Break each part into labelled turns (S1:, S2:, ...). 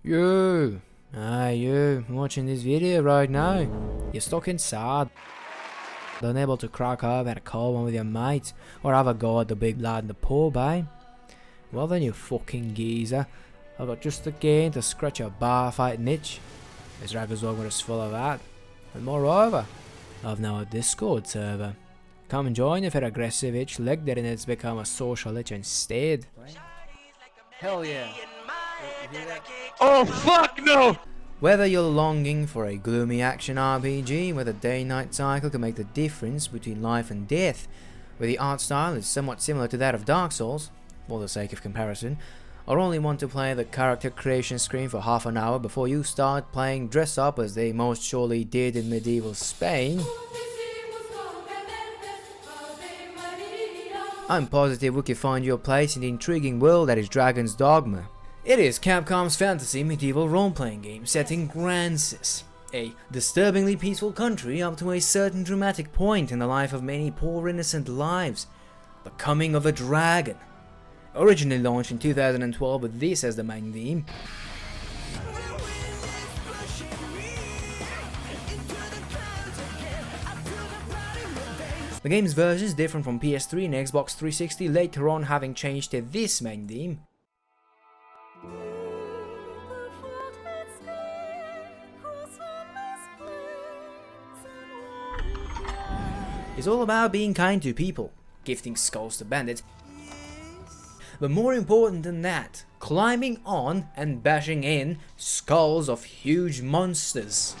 S1: You! You watching this video right now? You're stuck inside, unable to crack open a cold one with your mates, or have a go at the big lad in the pub, eh? Well then, you fucking geezer, I've got just the game to scratch your bar fighting itch. This Raggers Dogma is full of that. And moreover, I've now a Discord server. Come and join if your aggressive itch leg there and it's become a social itch instead. Hell yeah.
S2: Oh fuck no!
S1: Whether you're longing for a gloomy action RPG where the day-night cycle can make the difference between life and death, where the art style is somewhat similar to that of Dark Souls, for the sake of comparison, or only want to play the character creation screen for half an hour before you start playing dress up as they most surely did in medieval Spain, I'm positive we can find your place in the intriguing world that is Dragon's Dogma. It is Capcom's fantasy medieval role-playing game set in Grancis, a disturbingly peaceful country up to a certain dramatic point in the life of many poor innocent lives. The coming of a dragon. Originally launched in 2012 with this as the main theme. The game's version is different from PS3 and Xbox 360, later on having changed to this main theme. It's all about being kind to people, gifting skulls to bandits, but more important than that, climbing on and bashing in skulls of huge monsters.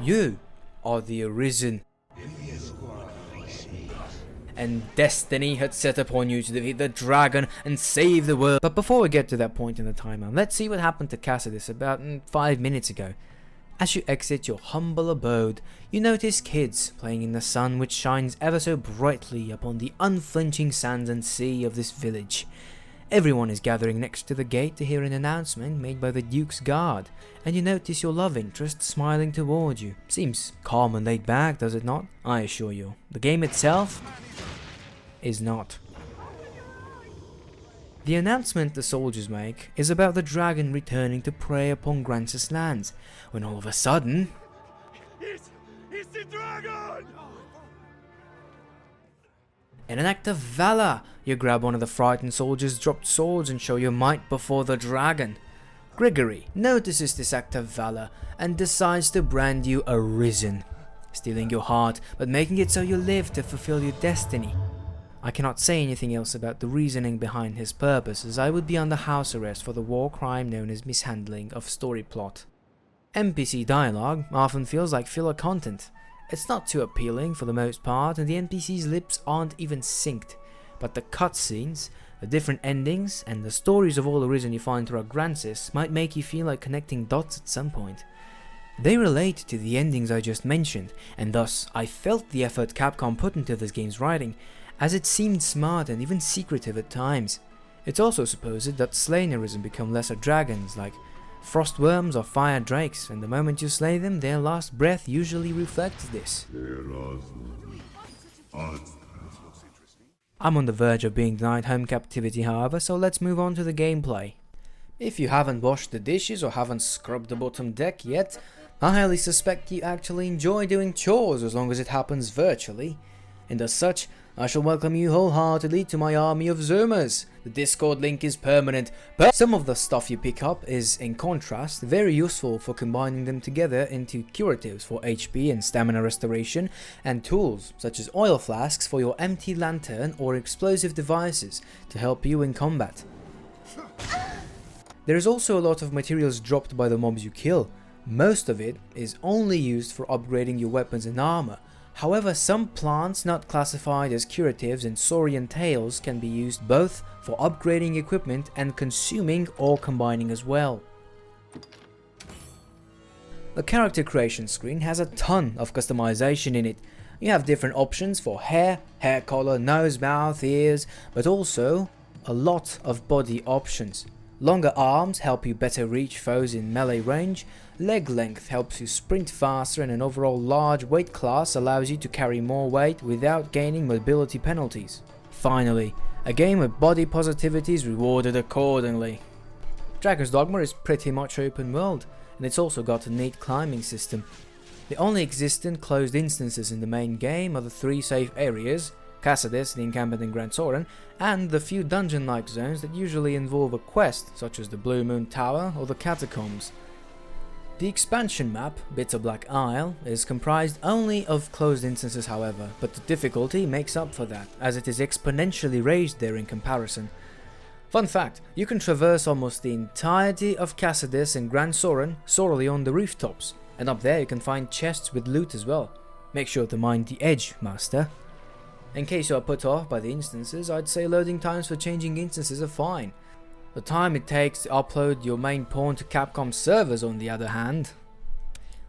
S1: You are the Arisen, and destiny had set upon you to defeat the dragon and save the world. But before we get to that point in the timeline, let's see what happened to Cassidus about 5 minutes ago. As you exit your humble abode, you notice kids playing in the sun which shines ever so brightly upon the unflinching sands and sea of this village. Everyone is gathering next to the gate to hear an announcement made by the Duke's guard, and you notice your love interest smiling toward you. Seems calm and laid back, does it not? I assure you, the game itself is not. The announcement the soldiers make is about the dragon returning to prey upon Grancis lands, when all of a sudden...
S2: It's the dragon!
S1: In an act of valor, you grab one of the frightened soldiers' dropped swords and show your might before the dragon. Gregory notices this act of valor and decides to brand you Arisen, stealing your heart but making it so you live to fulfill your destiny. I cannot say anything else about the reasoning behind his purpose, as I would be under house arrest for the war crime known as mishandling of story plot. NPC dialogue often feels like filler content. It's not too appealing for the most part, and the NPC's lips aren't even synced, but the cutscenes, the different endings, and the stories of all the Arisen you find throughout Grancis might make you feel like connecting dots at some point. They relate to the endings I just mentioned, and thus I felt the effort Capcom put into this game's writing, as it seemed smart and even secretive at times. It's also supposed that slain Arisen become lesser dragons, like frost worms or fire drakes, and the moment you slay them, their last breath usually reflects this. I'm on the verge of being denied home captivity, however, so let's move on to the gameplay. If you haven't washed the dishes or haven't scrubbed the bottom deck yet, I highly suspect you actually enjoy doing chores as long as it happens virtually. And as such, I shall welcome you wholeheartedly to my army of Zoomers. The Discord link is permanent, but some of the stuff you pick up is, in contrast, very useful for combining them together into curatives for HP and stamina restoration, and tools such as oil flasks for your empty lantern or explosive devices to help you in combat. There is also a lot of materials dropped by the mobs you kill. Most of it is only used for upgrading your weapons and armor. However, some plants not classified as curatives and saurian tails can be used both for upgrading equipment and consuming or combining as well. The character creation screen has a ton of customization in it. You have different options for hair, hair color, nose, mouth, ears, but also a lot of body options. Longer arms help you better reach foes in melee range, leg length helps you sprint faster, and an overall large weight class allows you to carry more weight without gaining mobility penalties. Finally, a game with body positivity is rewarded accordingly. Dragon's Dogma is pretty much open world, and it's also got a neat climbing system. The only existent closed instances in the main game are the 3 safe areas, Cassadis, the encampment in Grand Soren, and the few dungeon-like zones that usually involve a quest, such as the Blue Moon Tower or the Catacombs. The expansion map, Bitter Black Isle, is comprised only of closed instances however, but the difficulty makes up for that, as it is exponentially raised there in comparison. Fun fact, you can traverse almost the entirety of Cassadis and Grand Soren solely on the rooftops, and up there you can find chests with loot as well. Make sure to mind the edge, master. In case you are put off by the instances, I'd say loading times for changing instances are fine. The time it takes to upload your main pawn to Capcom's servers on the other hand.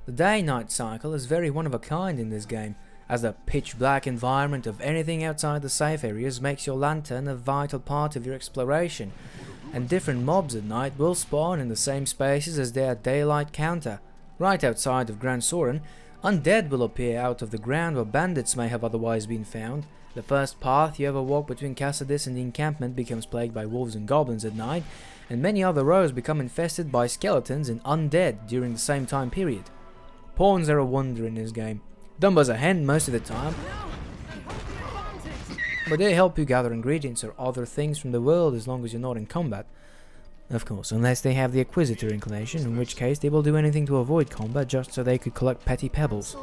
S1: The day-night cycle is very one of a kind in this game, as the pitch black environment of anything outside the safe areas makes your lantern a vital part of your exploration, and different mobs at night will spawn in the same spaces as their daylight counter. Right outside of Grand Soren, undead will appear out of the ground where bandits may have otherwise been found. The first path you ever walk between Cassadis and the encampment becomes plagued by wolves and goblins at night, and many other rows become infested by skeletons and undead during the same time period. Pawns are a wonder in this game, done as a hand most of the time, but they help you gather ingredients or other things from the world as long as you're not in combat. Of course, unless they have the Acquisitor inclination, in which case they will do anything to avoid combat just so they could collect petty pebbles.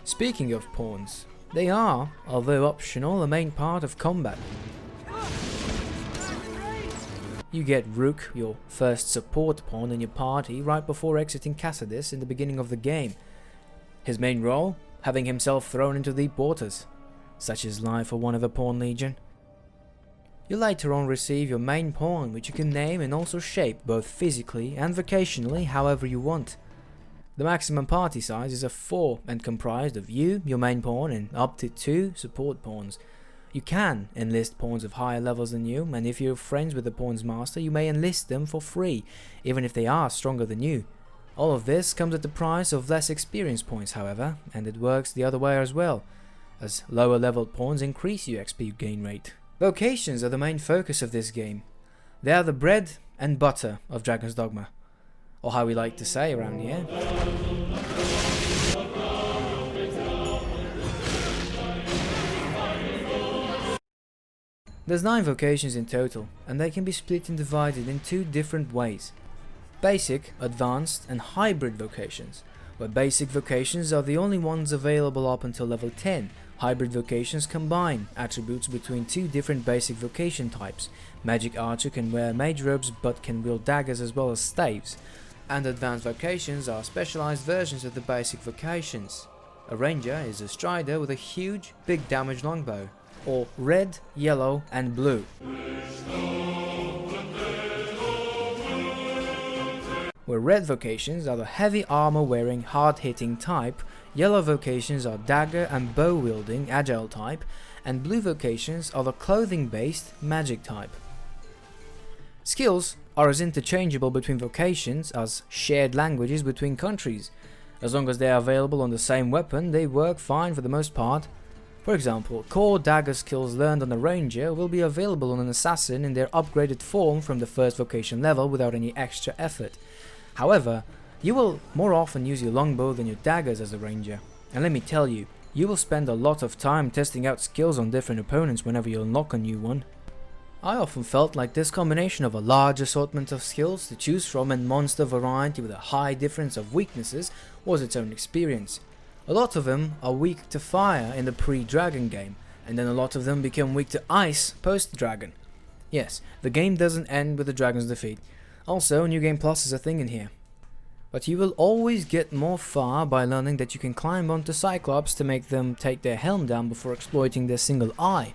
S1: Speaking of pawns, they are, although optional, a main part of combat. You get Rook, your first support pawn in your party, right before exiting Cassadis in the beginning of the game. His main role? Having himself thrown into deep waters. Such is life for one of the Pawn Legion. You later on receive your main pawn, which you can name and also shape both physically and vocationally however you want. The maximum party size is of 4 and comprised of you, your main pawn, and up to 2 support pawns. You can enlist pawns of higher levels than you, and if you're friends with the pawn's master, you may enlist them for free, even if they are stronger than you. All of this comes at the price of less experience points however, and it works the other way as well, as lower leveled pawns increase your XP gain rate. Vocations are the main focus of this game. They are the bread and butter of Dragon's Dogma, or how we like to say around here. There's 9 vocations in total, and they can be split and divided in 2 different ways. Basic, advanced, and hybrid vocations, where basic vocations are the only ones available up until level 10. Hybrid vocations combine attributes between 2 different basic vocation types. Magic Archer can wear mage robes but can wield daggers as well as staves. And advanced vocations are specialized versions of the basic vocations. A Ranger is a strider with a huge, big damage longbow, or red, yellow, and blue. Where red vocations are the heavy armor wearing, hard hitting type, yellow vocations are dagger and bow wielding, agile type, and blue vocations are the clothing based, magic type. Skills are as interchangeable between vocations as shared languages between countries. As long as they are available on the same weapon, they work fine for the most part. For example, core dagger skills learned on a ranger will be available on an assassin in their upgraded form from the first vocation level without any extra effort. However, you will more often use your longbow than your daggers as a ranger, and let me tell you, you will spend a lot of time testing out skills on different opponents whenever you unlock a new one. I often felt like this combination of a large assortment of skills to choose from and monster variety with a high difference of weaknesses was its own experience. A lot of them are weak to fire in the pre-dragon game, and then a lot of them become weak to ice post-dragon. Yes, the game doesn't end with the dragon's defeat. Also, New Game Plus is a thing in here. But you will always get more far by learning that you can climb onto Cyclops to make them take their helm down before exploiting their single eye,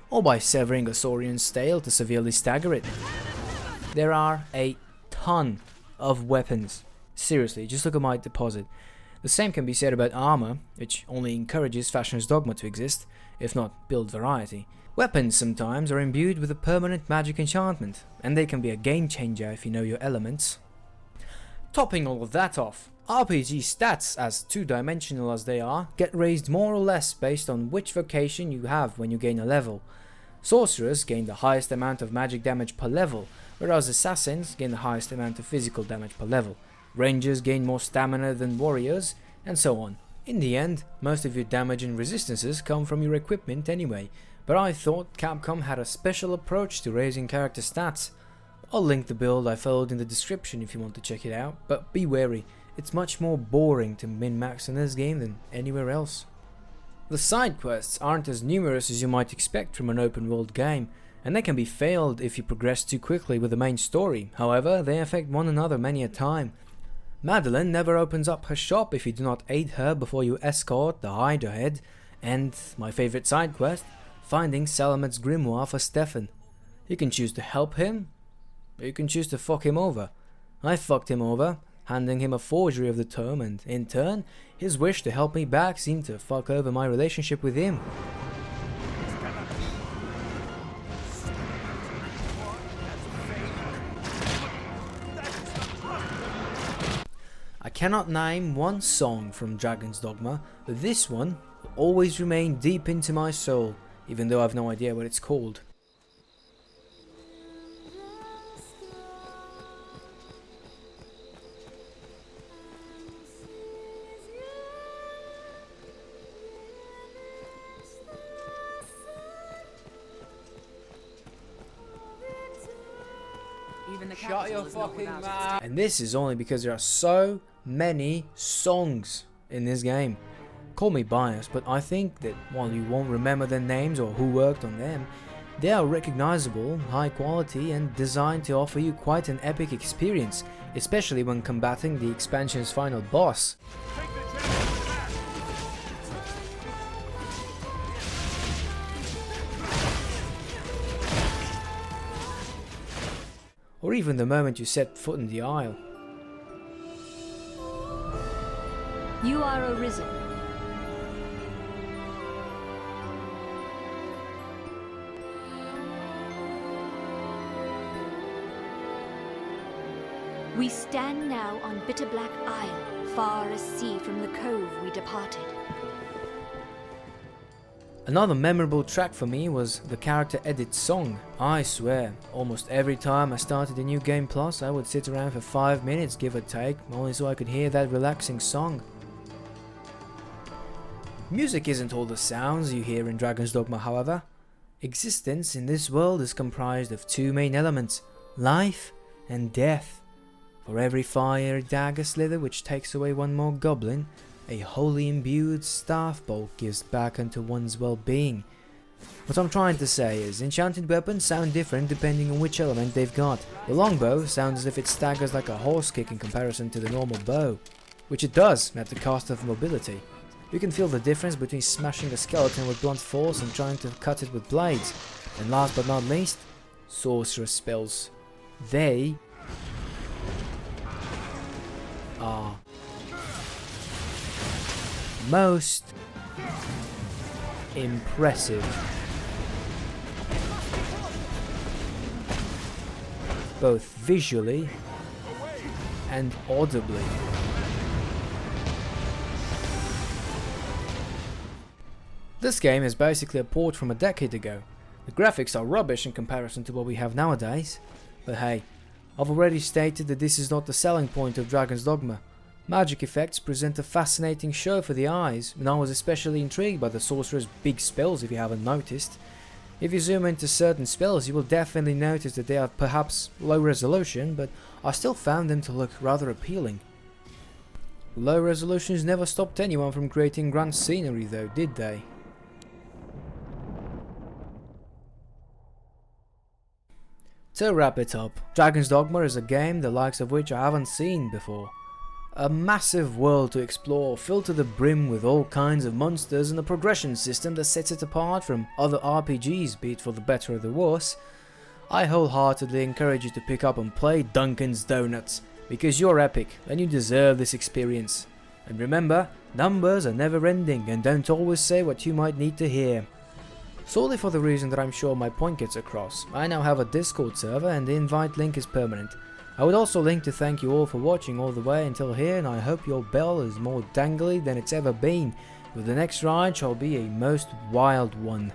S1: or by severing a Saurian's tail to severely stagger it. There are a ton of weapons. Seriously, just look at my deposit. The same can be said about armor, which only encourages fashion's dogma to exist, if not build variety. Weapons sometimes are imbued with a permanent magic enchantment, and they can be a game changer if you know your elements. Topping all of that off, RPG stats, as two-dimensional as they are, get raised more or less based on which vocation you have when you gain a level. Sorcerers gain the highest amount of magic damage per level, whereas assassins gain the highest amount of physical damage per level. Rangers gain more stamina than warriors, and so on. In the end, most of your damage and resistances come from your equipment anyway, but I thought Capcom had a special approach to raising character stats. I'll link the build I followed in the description if you want to check it out, but be wary, it's much more boring to min-max in this game than anywhere else. The side quests aren't as numerous as you might expect from an open world game, and they can be failed if you progress too quickly with the main story. However, they affect one another many a time. Madeline never opens up her shop if you do not aid her before you escort the Hydra head, and my favorite side quest, finding Salamet's grimoire for Stefan. You can choose to help him, or you can choose to fuck him over. I fucked him over, handing him a forgery of the tome, and in turn, his wish to help me back seemed to fuck over my relationship with him. I cannot name one song from Dragon's Dogma, but this one will always remain deep into my soul, even though I have no idea what it's called. Shut your fucking mouth! And this is only because there are so many songs in this game. Call me biased, but I think that while you won't remember their names or who worked on them, they are recognizable, high quality, and designed to offer you quite an epic experience, especially when combating the expansion's final boss. Or even the moment you set foot in the Isle.
S3: You are arisen. We stand now on Bitter Black Isle, far as sea from the cove we departed.
S1: Another memorable track for me was the character edit song. I swear, almost every time I started a new game plus, I would sit around for 5 minutes give or take, only so I could hear that relaxing song. Music isn't all the sounds you hear in Dragon's Dogma, however. Existence in this world is comprised of two main elements, life and death. For every fire dagger slither which takes away one more goblin, a wholly imbued staff bolt gives back unto one's well-being. What I'm trying to say is, enchanted weapons sound different depending on which element they've got. The longbow sounds as if it staggers like a horse kick in comparison to the normal bow, which it does at the cost of mobility. You can feel the difference between smashing a skeleton with blunt force and trying to cut it with blades. And last but not least, sorcerer spells. They are most impressive, both visually and audibly. This game is basically a port from a decade ago. The graphics are rubbish in comparison to what we have nowadays, but hey, I've already stated that this is not the selling point of Dragon's Dogma. Magic effects present a fascinating show for the eyes, and I was especially intrigued by the sorcerer's big spells if you haven't noticed. If you zoom into certain spells, you will definitely notice that they are perhaps low resolution, but I still found them to look rather appealing. Low resolutions never stopped anyone from creating grand scenery though, did they? To wrap it up, Dragon's Dogma is a game the likes of which I haven't seen before. A massive world to explore, filled to the brim with all kinds of monsters, and a progression system that sets it apart from other RPGs, be it for the better or the worse. I wholeheartedly encourage you to pick up and play Duncan's Donuts, because you're epic and you deserve this experience. And remember, numbers are never ending and don't always say what you might need to hear. Solely for the reason that I'm sure my point gets across, I now have a Discord server and the invite link is permanent. I would also like to thank you all for watching all the way until here, and I hope your bell is more dangly than it's ever been, with the next ride shall be a most wild one.